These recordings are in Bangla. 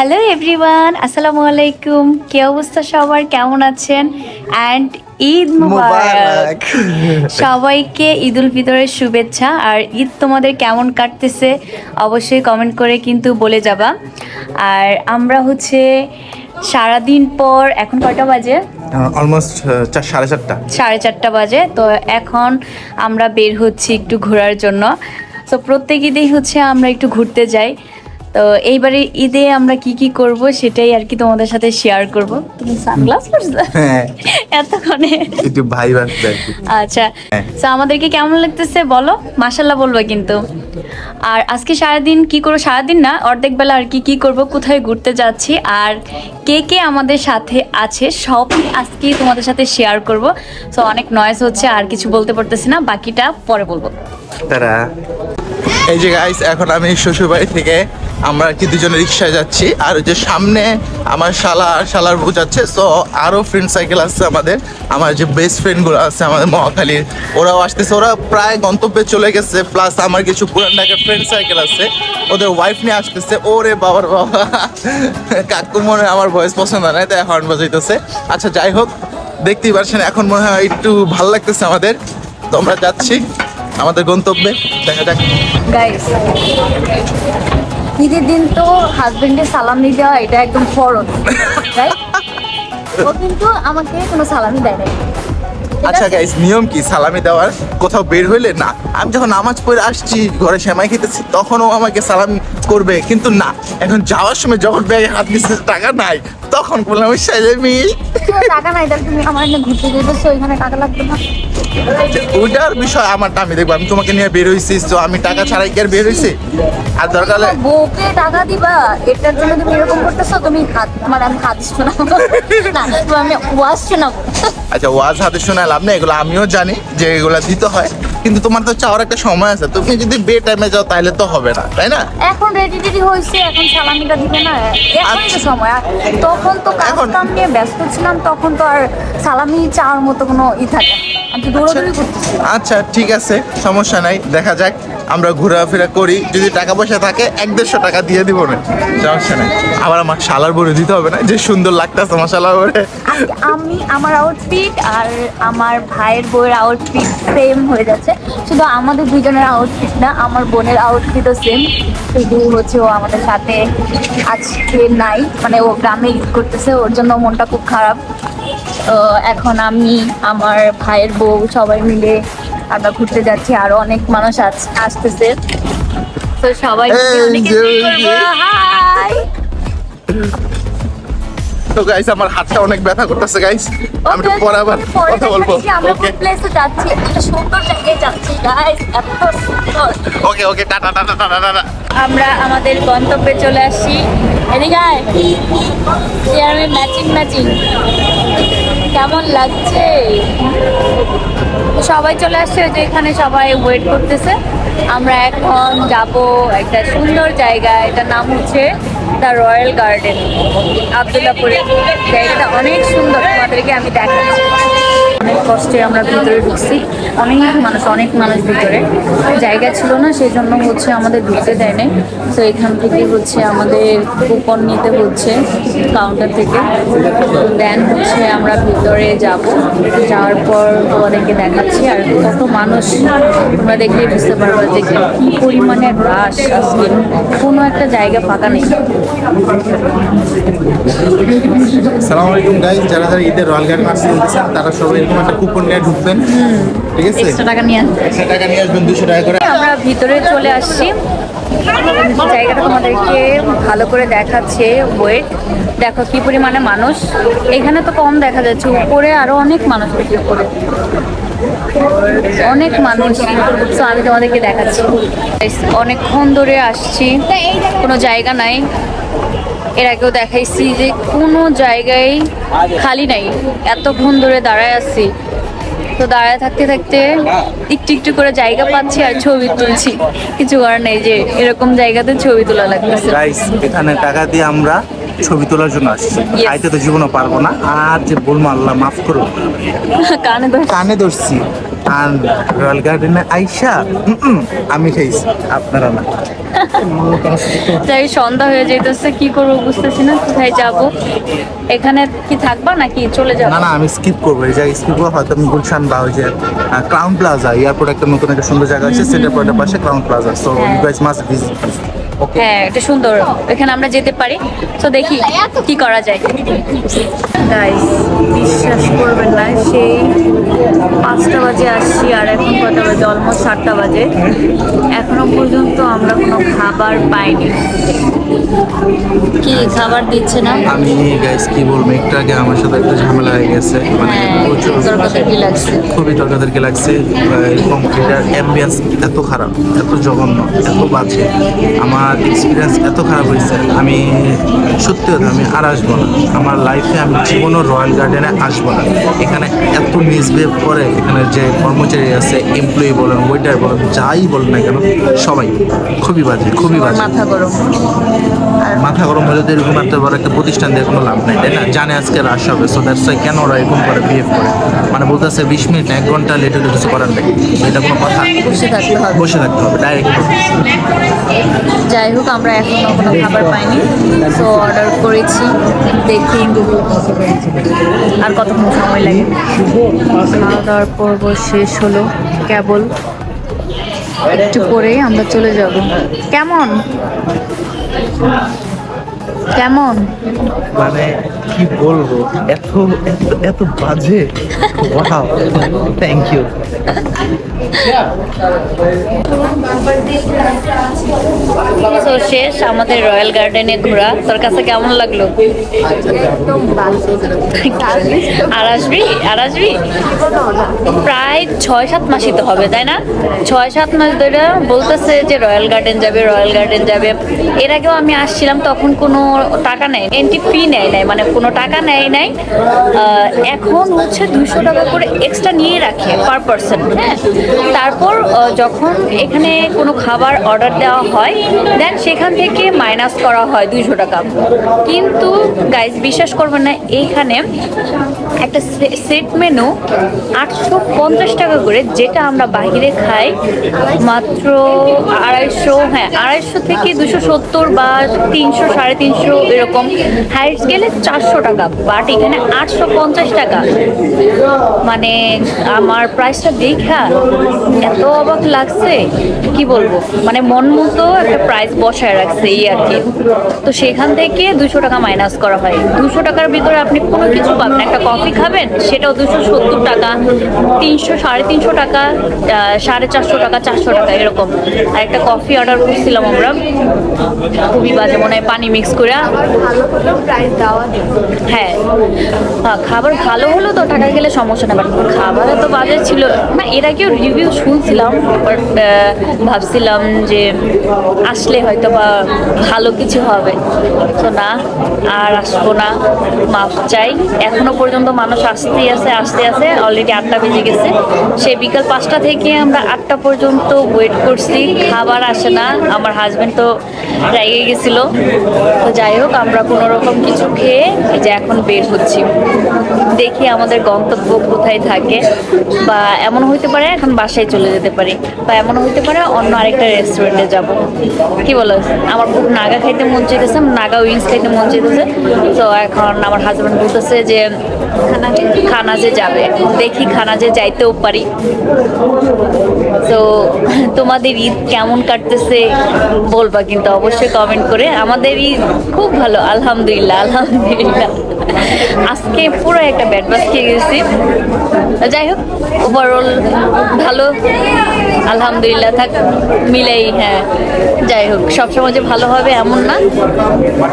হ্যালো এভরিওয়ান, আসসালামু আলাইকুম। কি অবস্থা সবার, কেমন আছেন? অ্যান্ড ঈদ মুবারক। সবাইকে ঈদ উল ফিতরের শুভেচ্ছা। আর ঈদ তোমাদের কেমন কাটতেছে অবশ্যই কমেন্ট করে কিন্তু বলে যাবা। আর আমরা হচ্ছে সারাদিন পর, এখন কয়টা বাজে? অলমোস্ট 4:30 4:30 বাজে। তো এখন আমরা বের হচ্ছি একটু ঘোরার জন্য। তো প্রত্যেক ঈদেই হচ্ছে আমরা একটু ঘুরতে যাই। তো এইবারে ঈদে আমরা কি কি করব সেটাই আর কি তোমাদের সাথে শেয়ার করব। তুমি সানগ্লাস পরছো হ্যাঁ এতক্ষণে? একটু ভাই বানতে আর কি। আচ্ছা, হ্যাঁ। তো আমাদেরকে কেমন লাগতেছে বলো, মাশাল্লাহ বলবা কিন্তু। আর আজকে সারাদিন কি করবো, সারাদিন না অর্ধেক বেলা আর কি কি করব, কোথায় ঘুরতে যাচ্ছি আর কে কে আমাদের সাথে আছে সবই আজকে তোমাদের সাথে শেয়ার করব। সো অনেক নয়েজ হচ্ছে, আর কিছু বলতে পারতেছি না, বাকিটা পরে বলবো। তারা এই যে গাইস, এখন আমি শ্বশুর বাড়ি থেকে আমরা কি দুজনে রিক্সায় যাচ্ছি, আর ওই যে সামনে আমার শালা আর শালার বউ যাচ্ছে। সো আরও ফ্রেন্ড সাইকেল আসছে আমাদের, আমার যে বেস্ট ফ্রেন্ডগুলো আছে আমাদের মহাখালীর, ওরাও আসতেছে। ওরা প্রায় গন্তব্যে চলে গেছে। প্লাস আমার কিছু পুরান ঢাকার ফ্রেন্ড সাইকেল আছে, ওদের ওয়াইফ নিয়ে আসতেছে। ওরে বাবার বাবা, কাকু মনে হয় আমার ভয়েস পছন্দ নয় তাই হর্ন বাজাইতেছে। আচ্ছা যাই হোক, দেখতেই পাচ্ছেন এখন মনে হয় একটু ভালো লাগতেছে আমাদের। তো আমরা যাচ্ছি আমাদের গন্তব্যে, দেখা যাক। গাইস, ঈদের দিন তো হাজবেন্ডের সালামি দেওয়া এটা একদম ফরজ, রাইট? ও কিন্তু আমাকে কোনো সালামি দেয় নাই। আচ্ছা গাইস, নিয়ম কি সালামি দেওয়ার? কোথাও বের হইলে না, আমি যখন নামাজ পড়ে আসছি ঘরে সেমাই খেতেছি তখনও আমাকে সালাম করবে, কিন্তু না এখন যাওয়ার সময় যখন ব্যাগে হাত দিচ্ছে টাকা নাই, তখন বললাম সালামি। টাকা নাই, তাহলে তুমি আমার এখানে ঘুরতে যেতেছো, ওইখানে টাকা লাগবে না? ওইটার বিষয় আমারটা আমি দেখবো। আমি তোমাকে নিয়ে বের হয়েছি, তো আমি টাকা ছাড়াই কি আর বের হয়েছি? আর দরকার হলে বউকে টাকা দিবা, এটার জন্য তুমি এরকম করতেছো। তুমি হাত, মানে আমি হাত শোনাবো না, তুমি আমি ওয়াজ শোনাবো। আচ্ছা, ওয়াজ হাতে শোনা লাভ নেই, এগুলো আমিও জানি যে এগুলো দিতে হয়, কিন্তু তোমার তো চাওয়ার একটা সময় আছে। তুমি যদি বে টাইমে যাও তাহলে তো হবে না, তাই না? এখন রেডি টেডি হয়েছে, এখন সালামিটা দিবে না, এখনই তো সময়। আর তখন তো কাজ কাম নিয়ে ব্যস্ত ছিলাম, তখন তো আর সালামি চাওয়ার মতো কোনো থাকে না। আমি তো দৌড়াদৌড়ি করতেছি। আচ্ছা ঠিক আছে, সমস্যা নাই, দেখা যাক। আমরা ঘোরাফেরা করি, যদি টাকা পয়সা থাকে 100-150 টাকা দিয়ে দিব না, সমস্যা নাই। আবার আমার শালার বরে দিতে হবে না, যে সুন্দর লাগতেছে আমার শালার বরে। আমি আমার আউটফিট আর আমার ভাইয়ের বউয়ের আউটফিট সেম হয়ে যাচ্ছে। শুধু আমাদের দুজনের আউটফিট না, আমার বোনের আউটফিটও সেম। শুধু হচ্ছে ও আমাদের সাথে আজকে নাই, মানে ও গ্রামে ঈদ করতেছে, ওর জন্য মনটা খুব খারাপ। তো এখন আমি, আমার ভাইয়ের বউ সবাই মিলে আমরা ঘুরতে যাচ্ছি, আরো অনেক মানুষ আসতেছে। তো সবাই হাই। তো গাইস, আমার হাতটা অনেক ব্যথা করতেছে গাইস, আমি একটু পরে আবার কথা বলবো। আমরা ওকে কোন প্লেসে যাচ্ছি, একটা সুন্দর জায়গায় যাচ্ছি গাইস, এত সুন্দর। ওকে ওকে, টাটা টাটা টাটা টাটা। আমরা আমাদের গন্তব্যে চলে আসছি। এদিকে আয়, চেয়ারে ম্যাচিং ম্যাচিং, কেমন লাগছে? সবাই চলে আসছে, ওই যে এখানে সবাই ওয়েট করতেছে। আমরা এখন যাব একটা সুন্দর জায়গা, এটার নাম হচ্ছে দ্য রয়্যাল গার্ডেন, আবদুল্লাপুরে। জায়গাটা অনেক সুন্দর, তোমাদেরকে আমি দেখাচ্ছি। অনেক কষ্টে আমরা ভিতরে ঢুকছি, অনেক মানুষ ভিতরে, জায়গা ছিল না, সেই জন্য হচ্ছে আমাদের ঢুকতে দেয় নাই। তো এখান থেকে হচ্ছে আমাদের কুপন নিতে হচ্ছে কাউন্টার থেকে, দেন হচ্ছে আমরা ভিতরে যাব। যাওয়ার পর তোমাদেরকে দেখাচ্ছি। আর কত মানুষ তোমরা দেখলেই বুঝতে পারবে যে কি পরিমাণে রাশ আজকে, কোনো একটা জায়গা ফাঁকা নেই। আসসালামু আলাইকুম গাইস, যারা যারা ঈদের রয়্যাল গার্ডেন আসতে চান তারা সবাই এরকম একটা কুপন নিয়ে ঢুকবেন, ঠিক আছে? এক্সট্রা টাকা নিয়ে আসবে। 100 টাকা নিয়ে আসবেন, 200 টাকা করে। আমরা ভিতরে চলে আসছি, জায়গাটা তোমাদেরকে ভালো করে দেখাচ্ছে। ওয়েট, দেখো কি পরিমাণে মানুষ। এখানে তো কম দেখা যাচ্ছে, উপরে আরো অনেক মানুষ, উপরে অনেক মানুষ। তো আমি তোমাদেরকে দেখাচ্ছি, অনেকক্ষণ ধরে আসছি, কোনো জায়গা নাই। এর আগেও দেখাইছি যে কোনো জায়গায় খালি নাই, এতক্ষণ ধরে দাঁড়ায় আছি। তো দাঁড়ায় থাকতে থাকতে একটু একটু করে জায়গা পাচ্ছি আর ছবি তুলছি, কিছু করার নেই, যে এরকম জায়গাতে ছবি তোলা লাগতেছে। গাইস, এখানে টাকা দিয়ে আমরা ছবি তোলার জন্য আসছি, খাইতে তো জীবনও পারবো না। আর যে বলবো, আল্লাহ মাফ করো, কানে ধরে কানে ধরছি, আর রয়্যাল গার্ডেনে আইসা আমি খাইছি, আপনারা না। যাই সন্ধ্যা হয়ে যাইতেছে, কি করবো বুঝতেছি না, কোথায় যাব। এখানে কি থাকবা নাকি চলে যাবো? না না, আমি স্কিপ করবো এই জায়গায়, স্কিপ করবো হয়তো আমি গুলশান বা ওই যে ক্রাউন প্লাজা, এয়ারপোর্ট একটা নতুন একটা সুন্দর জায়গা আছে, সেন্টার পয়েন্টের পাশে Crown Plaza, so you guys must visit. হ্যাঁ, এটা সুন্দর, এখানে আমরা যেতে পারি। তো দেখি কি করা যায়। গাইস, বিশ্বাস করবেন না, সেই 5টা বাজে আসছি আর এখন কটা বাজে, অলমোস্ট 7টা বাজে, এখনো পর্যন্ত আমরা কোনো খাবার পাইনি। কি খাবার দিচ্ছে না? আমি গাইস কি বলবো, একটু আগে আমার সাথে একটা ঝামেলা হয়ে গেছে, মানে প্রচুর তোর কথা কি লাগছে? খুবই তর্কাতর্কি লাগছে। এরকম এটার অ্যাম্বিয়েন্স এত খারাপ, এত জঘন্য, এত বাজে, আমার এক্সপিরিয়েন্স এত খারাপ হয়েছে, আমি সত্যি কথা আমি আর আসবো না আমার লাইফে, আমি জীবনও রয়্যাল গার্ডেনে আসবো না। এখানে এত মিসবিহেভ করে, এখানে যে কর্মচারী আছে, এমপ্লয়ি বলেন, ওয়েটার বলেন, যাই বলেন না কেন, সবাই খুবই বাজে, খুবই বাজে। মাথা গরম। মাথা গরম হলে তো এরকম এত বড় একটা প্রতিষ্ঠান দিয়ে কোনো লাভ নাই, তাই না? জানে আজকে রাশ হবে, সো দ্যাটস ওয়াই কেন ওরা এরকম করে বিহেভ করে, মানে বলতেছে 20 মিনিট 1 ঘন্টা লেট হলে কিছু করার নেই, এটা কোনো কথা? বসে থাকতে হবে। বসে থাকতে হবে ডাইরেক্ট। যাই হোক, আমরা এখনো কোনো খাবার পাইনি, তো অর্ডার করেছি, দেখি আর কতক্ষণ সময় লাগে। খাওয়া দাওয়ার পর্ব শেষ হলো, কেবল একটু পরেই আমরা চলে যাব। কেমন কেমন? মানে কি বলবো, এত এত এত বাজে, ওয়াও, থ্যাংক ইউ। তো শেষ আমাদের রয়্যাল গার্ডেনে ঘোরা। তোর কাছে কেমন লাগলো? আর আসবি? আর আসবি? প্রায় 6-7 মাসই তো হবে, তাই না? 6-7 মাস ধরে বলতেছে যে রয়্যাল গার্ডেন যাবে, রয়্যাল গার্ডেন যাবে। এর আগেও আমি আসছিলাম, তখন কোনো টাকা নেই, এন্ট্রি ফি নেয় নাই, মানে কোনো টাকা নেয় নাই। এখন হচ্ছে 200 টাকা করে এক্সট্রা নিয়ে রাখে পার পারসন। হ্যাঁ, তারপর যখন এখানে কোনো খাবার অর্ডার দেওয়া হয়, দেন সেখান থেকে মাইনাস করা হয় 200 টাকা। কিন্তু গাইজ বিশ্বাস করবেন না, এইখানে একটা সেট মেনু 850 টাকা করে, যেটা আমরা বাইরে খাই মাত্র 250, হ্যাঁ 250 থেকে 270 বা 300, 350 এরকম, হাইস্ট গেলে 400 টাকা, বাট এখানে 850 টাকা। মানে আমার প্রাইসটা দেখা এত অবাক লাগছে, কি বলবো, মানে মন মতো একটা প্রাইস বসায় রাখছে এই আর কি। তো সেখান থেকে 200 টাকা মাইনাস করা হয়। 200 টাকার ভিতরে আপনি কোনো কিছু পাবেন, একটা কফি খাবেন সেটাও 270 টাকা, 300, 350 টাকা, 450 টাকা, 400 টাকা এরকম। আর একটা কফি অর্ডার করছিলাম আমরা, খুবই বাজে, মনে হয় পানি মিক্স করে। হ্যাঁ, খাবার ভালো হলো তো টাকা গেলে সমস্যা না, বাট খাবার তো বাজে ছিল না। এর আগেও রিভিউ শুনছিলাম, বাট ভাবছিলাম যে আসলে হয়তো বা ভালো কিছু হবে, তো না, আর আসবো না, মাফ চাই। এখনো পর্যন্ত মানুষ আসতেই আছে, অলরেডি 8টা বেজে গেছে। সেই বিকাল 5টা থেকে আমরা 8টা পর্যন্ত ওয়েট করছি, খাবার আসে না। আমার হাজব্যান্ড তো রেগে গেছিল। তো যাই হোক, আমরা কোনো রকম কিছু খেয়ে এই যে এখন বের হচ্ছি, দেখি আমাদের গন্তব্য কোথায় থাকে। বা এমন হইতে পারে এখন বাসায় চলে যেতে পারি, বা এমন হইতে পারে অন্য আরেকটা রেস্টুরেন্টে যাব। কি বলো? আমার খুব নাগা খাইতে মন চাইতেছে, নাগা উইংস খাইতে মন চাইতেছে। তো এখন আমার হাজব্যান্ড বলতেছে যে খানাজে যাবে, দেখি খানাজে যাইতেও পারি। তো তোমাদের ঈদ কেমন কাটতেছে বলবা কিন্তু অবশ্যই কমেন্ট করে। আমাদের ঈদ খুব ভালো, আলহামদুলিল্লাহ আলহামদুলিল্লাহ। আজকে পুরো একটা ব্যাড বাস খেয়ে গেছি। যাই হোক, ওভারঅল ভালো, আলহামদুলিল্লাহ, থাক মিলেই। হ্যাঁ, যাই হোক, সবসময় যে ভালো হবে এমন না।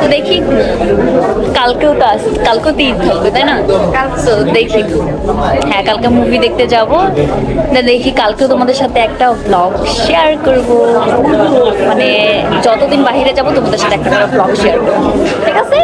তো দেখি, কালকেও তো কালকেও তো ঈদ থাকবে, তাই না? তো দেখি, হ্যাঁ কালকে মুভি দেখতে যাবো, দেখি কালকেও তোমাদের সাথে একটা ব্লগ শেয়ার করব। মানে যতদিন বাইরে যাবো তোমাদের সাথে একটা ব্লগ শেয়ার করবো, ঠিক আছে?